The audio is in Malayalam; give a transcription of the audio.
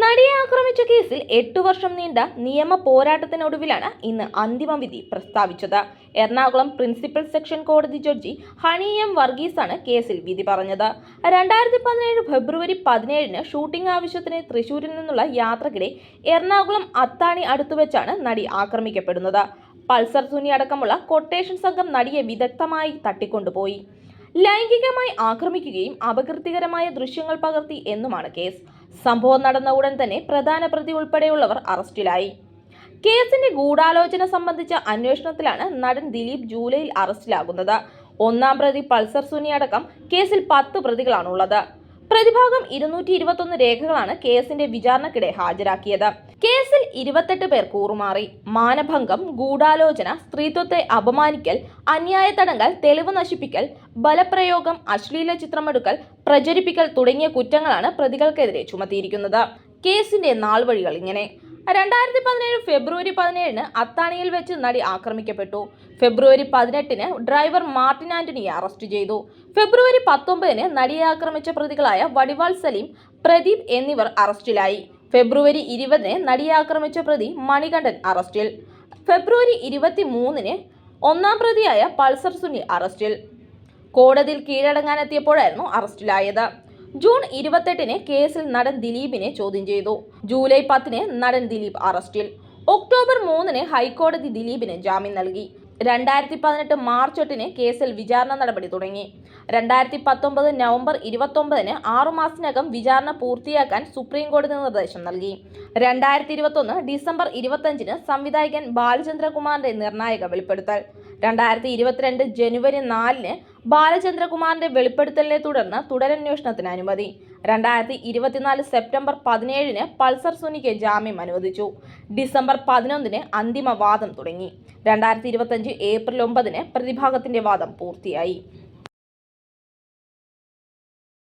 നടിയെ ആക്രമിച്ച കേസിൽ 8 വർഷം നീണ്ട നിയമ പോരാട്ടത്തിനൊടുവിലാണ് ഇന്ന് അന്തിമവിധി പ്രസ്താവിച്ചത്. എറണാകുളം പ്രിൻസിപ്പൽ സെഷൻ കോടതി ജഡ്ജി ഹണി എം വർഗീസാണ് കേസിൽ വിധി പറഞ്ഞത്. 2017 ഫെബ്രുവരി 17-ന് ഷൂട്ടിംഗ് ആവശ്യത്തിന് തൃശൂരിൽ നിന്നുള്ള യാത്രക്കിടെ എറണാകുളം അത്താണി അടുത്തുവെച്ചാണ് നടി ആക്രമിക്കപ്പെടുന്നത്. പൾസർ സുനി അടക്കമുള്ള കൊട്ടേഷൻ സംഘം നടിയെ വിദഗ്ധമായി തട്ടിക്കൊണ്ടുപോയി ലൈംഗികമായി ആക്രമിക്കുകയും അപകീർത്തികരമായ ദൃശ്യങ്ങൾ പകർത്തി എന്നുമാണ് കേസ്. സംഭവം നടന്ന ഉടൻ തന്നെ പ്രധാന പ്രതി ഉൾപ്പെടെയുള്ളവർ അറസ്റ്റിലായി. കേസിന്റെ ഗൂഢാലോചന സംബന്ധിച്ച അന്വേഷണത്തിലാണ് നടൻ ദിലീപ് ജൂലൈയിൽ അറസ്റ്റിലാകുന്നത്. ഒന്നാം പ്രതി പൾസർ സുനി അടക്കം കേസിൽ 10 പ്രതികളാണുള്ളത്. പ്രതിഭാഗം 221 രേഖകളാണ് കേസിന്റെ വിചാരണക്കിടെ ഹാജരാക്കിയത്. കേസിൽ 28 പേർ കൂറുമാറി. മാനഭംഗം, ഗൂഢാലോചന, സ്ത്രീത്വത്തെ അപമാനിക്കൽ, അന്യായ തടങ്കൽ, തെളിവ് നശിപ്പിക്കൽ, ബലപ്രയോഗം, അശ്ലീല ചിത്രമെടുക്കൽ, പ്രചരിപ്പിക്കൽ തുടങ്ങിയ കുറ്റങ്ങളാണ് പ്രതികൾക്കെതിരെ ചുമത്തിയിരിക്കുന്നത്. കേസിന്റെ നാൾവഴികൾ ഇങ്ങനെ: 2017 ഫെബ്രുവരി 17-ന് അത്താണിയിൽ വെച്ച് നടി ആക്രമിക്കപ്പെട്ടു. ഫെബ്രുവരി 18-ന് ഡ്രൈവർ മാർട്ടിൻ ആന്റണിയെ അറസ്റ്റ് ചെയ്തു. ഫെബ്രുവരി 19-ന് നടിയെ ആക്രമിച്ച പ്രതികളായ വടിവാൾ സലീം, പ്രദീപ് എന്നിവർ അറസ്റ്റിലായി. ഫെബ്രുവരി 20-ന് നടിയെ ആക്രമിച്ച പ്രതി മണികണ്ഠൻ അറസ്റ്റിൽ. ഫെബ്രുവരി 23-ന് ഒന്നാം പ്രതിയായ പൾസർ സുനി അറസ്റ്റിൽ. കോടതിയിൽ കീഴടങ്ങാനെത്തിയപ്പോഴായിരുന്നു അറസ്റ്റിലായത്. ജൂൺ 28-ന് കേസിൽ നടൻ ദിലീപിനെ ചോദ്യം ചെയ്തു. ജൂലൈ 10-ന് നടൻ ദിലീപ് അറസ്റ്റിൽ. ഒക്ടോബർ 3-ന് ഹൈക്കോടതി ദിലീപിന് ജാമ്യം നൽകി. 2018 മാർച്ച് 8-ന് കേസിൽ വിചാരണ നടപടി തുടങ്ങി. 2019 നവംബർ 29-ന് 6 മാസത്തിനകം വിചാരണ പൂർത്തിയാക്കാൻ സുപ്രീം കോടതി നിർദ്ദേശം നൽകി. 2021 ഡിസംബർ 25-ന് സംവിധായകൻ ബാലചന്ദ്രകുമാറിന്റെ നിർണായക വെളിപ്പെടുത്തൽ. 2022 ജനുവരി 4-ന് ബാലചന്ദ്രകുമാറിന്റെ വെളിപ്പെടുത്തലിനെ തുടർന്ന് തുടരന്വേഷണത്തിന് അനുമതി. 2024 സെപ്റ്റംബർ 17-ന് പൾസർ സുനിക്ക് ജാമ്യം അനുവദിച്ചു. ഡിസംബർ 11-ന് അന്തിമ വാദം തുടങ്ങി. 2025 ഏപ്രിൽ 9-ന് പ്രതിഭാഗത്തിന്റെ വാദം പൂർത്തിയായി.